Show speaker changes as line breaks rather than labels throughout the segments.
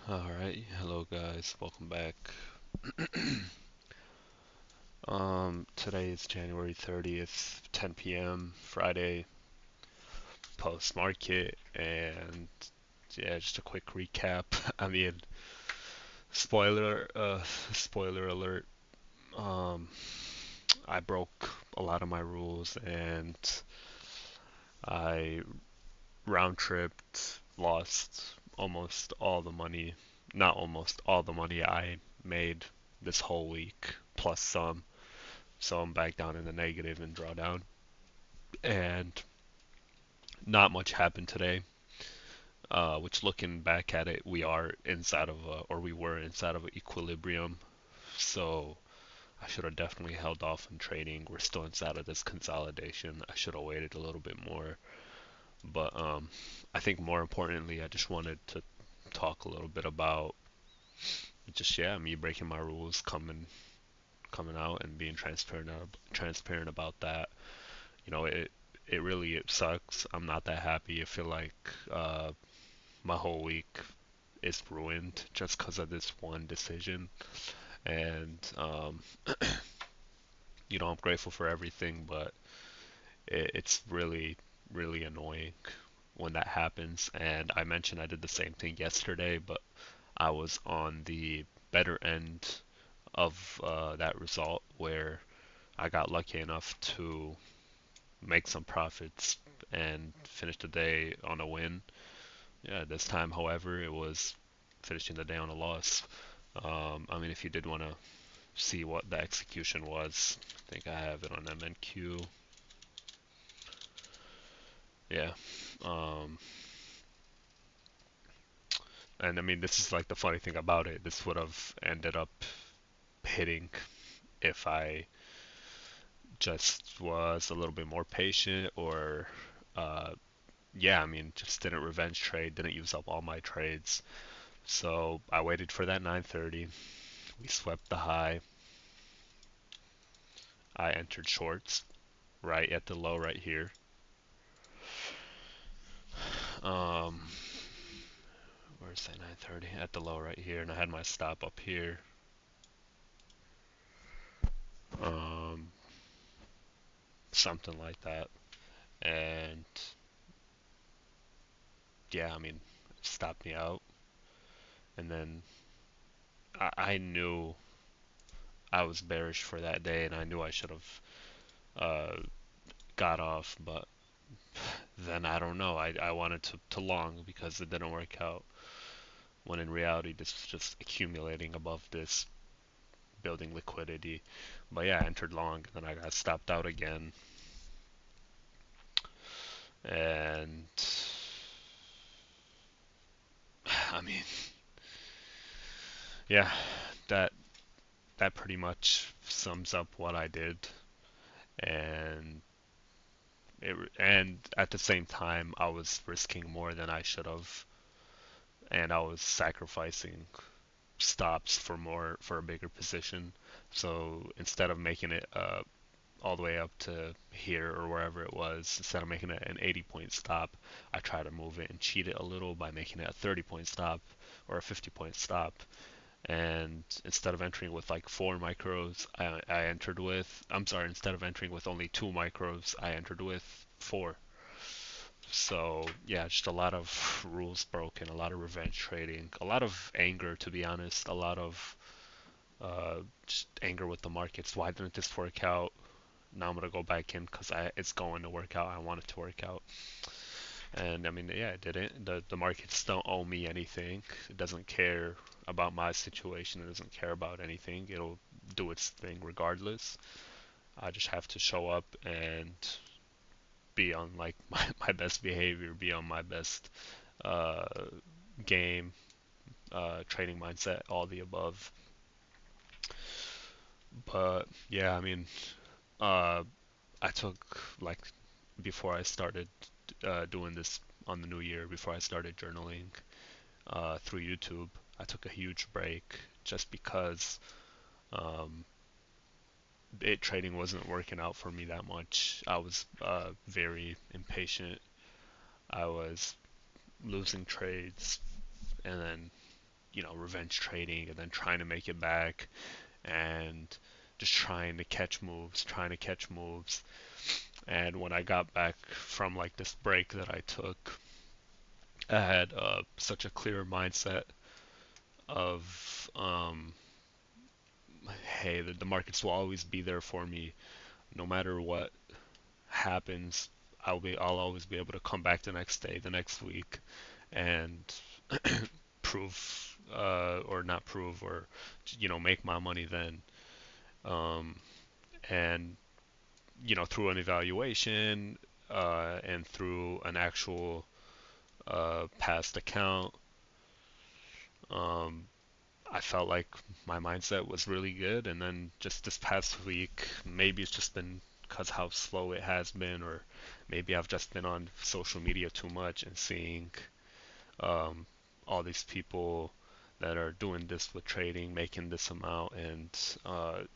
Alright, hello guys, welcome back. Today is January 30th, 10 p.m., Friday, post market, and yeah, just a quick recap. I mean, spoiler, spoiler alert. Um, I broke a lot of my rules and I round tripped, lost almost all the money, not almost all the money I made this whole week, plus some. So I'm back down in the negative in drawdown. And not much happened today, which looking back at it, we are inside of or we were inside of an equilibrium. So I should have definitely held off on trading. We're still inside of this consolidation. I should have waited a little bit more. But I think more importantly, I just wanted to talk a little bit about just yeah, me breaking my rules, coming out and being transparent about that. It really it sucks. I'm not that happy. I feel like my whole week is ruined just because of this one decision. And I'm grateful for everything, but it's really annoying when that happens. And I mentioned I did the same thing yesterday, but I was on the better end of that result where I got lucky enough to make some profits and finish the day on a win. Yeah, this time, however, it was finishing the day on a loss. I mean, if you did want to see what the execution was, I think I have it on MNQ. Yeah. Um, and I mean, this is like the funny thing about it. This would have ended up hitting if I just was a little bit more patient or, uh, yeah, I mean, just didn't revenge trade, didn't use up all my trades. So I waited for that 9:30. We swept the high. I entered shorts right at the low right here. Um, where's that 9:30? At the low right here, and I had my stop up here. Um, Something like that. And yeah, I mean, it stopped me out. And then I knew I was bearish for that day, and I knew I should have uh, got off, but then I don't know. I wanted to long because it didn't work out. When in reality, this was just accumulating above this, building liquidity. But yeah, I entered long, and then I got stopped out again. And I mean, yeah, that that pretty much sums up what I did. And and at the same time, I was risking more than I should have, and I was sacrificing stops for a bigger position. So instead of making it all the way up to here or wherever it was, instead of making it an 80-point stop, I try to move it and cheat it a little by making it a 30-point stop or a 50-point stop. And instead of entering with like 4 micros, I entered with, I'm sorry, instead of entering with only 2 micros, I entered with four. So yeah, just a lot of rules broken, a lot of revenge trading, a lot of anger, to be honest, a lot of just anger with the markets. Why didn't this work out? Now I'm gonna go back in because it's going to work out. I want it to work out, and I mean, yeah, it didn't. The markets don't owe me anything. It doesn't care about my situation. It doesn't care about anything. It'll do its thing regardless. I just have to show up and be on like my best behavior, be on my best uh, game, trading mindset, all the above. But yeah, I mean, uh, I took like before I started doing this on the new year, before I started journaling through YouTube, I took a huge break just because um, it trading wasn't working out for me that much. I was very impatient. I was losing trades and then revenge trading and then trying to make it back and just trying to catch moves, trying to catch moves. And when I got back from like this break that I took, I had such a clear mindset of, hey, the markets will always be there for me, no matter what happens. I'll always be able to come back the next day, the next week, and prove, or not prove, or make my money then. Um, and through an evaluation, and through an actual past account, um, I felt like my mindset was really good. And then just this past week, maybe it's just been because how slow it has been, or maybe I've just been on social media too much and seeing um, all these people that are doing this with trading, making this amount, and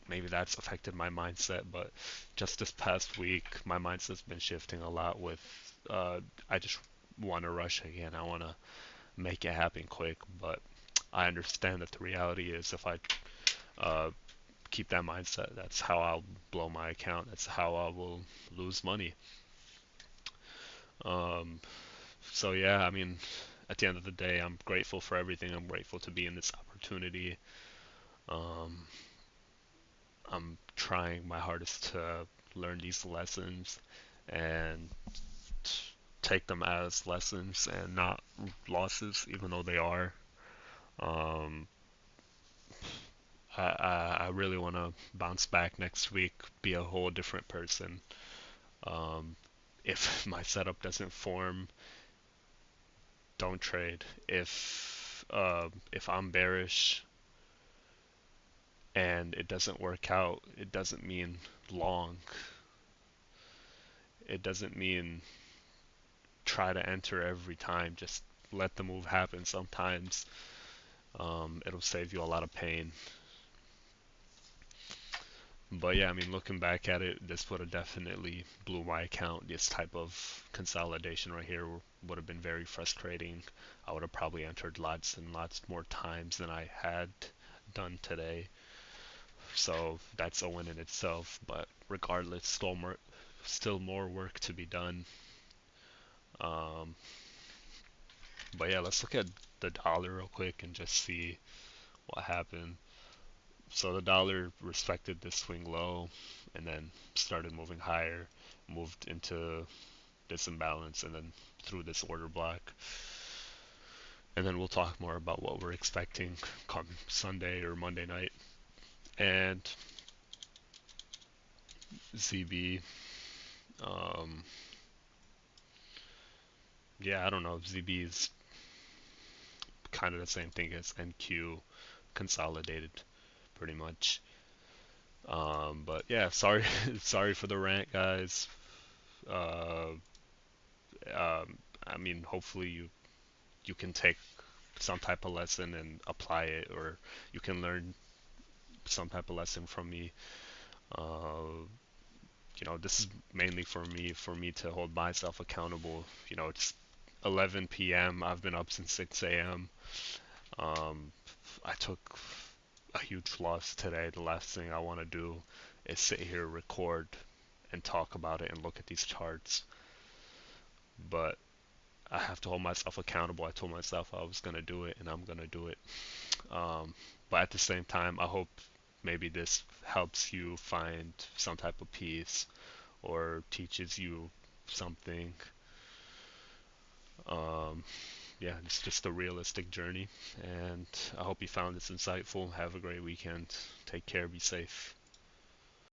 maybe that's affected my mindset. But just this past week, my mindset's been shifting a lot with I just want to rush again. I want to make it happen quick, but I understand that the reality is if I uh, keep that mindset, that's how I'll blow my account. That's how I will lose money. Um, so yeah, I mean, at the end of the day, I'm grateful for everything. I'm grateful to be in this opportunity. Um, I'm trying my hardest to learn these lessons and take them as lessons and not losses, even though they are. Um, I really want to bounce back next week, be a whole different person. Um, if my setup doesn't form, don't trade. If I'm bearish and it doesn't work out, it doesn't mean long. It doesn't mean try to enter every time. Just let the move happen. Sometimes it'll save you a lot of pain. But yeah, I mean, looking back at it, this would have definitely blew my account. This type of consolidation right here would have been very frustrating. I would have probably entered lots and lots more times than I had done today. So that's a win in itself. But regardless, still more work to be done. Um, but yeah, let's look at the dollar real quick and just see what happened. So the dollar respected this swing low and then started moving higher, moved into this imbalance, and then through this order block. And then we'll talk more about what we're expecting come Sunday or Monday night. And ZB, um, yeah, I don't know. ZB is kind of the same thing as NQ consolidated, pretty much. But yeah, sorry, sorry for the rant, guys. Uh, I mean, hopefully you can take some type of lesson and apply it, or you can learn some type of lesson from me. Uh, this is mainly for me to hold myself accountable. It's 11 p.m. I've been up since 6 a.m. Um, I took a huge loss today. The last thing I want to do is sit here, record, and talk about it and look at these charts. But I have to hold myself accountable. I told myself I was gonna do it, and I'm gonna do it. Um, but at the same time, I hope maybe this helps you find some type of peace or teaches you something. Um, yeah, it's just a realistic journey, and I hope you found this insightful. Have a great weekend. Take care. Be safe.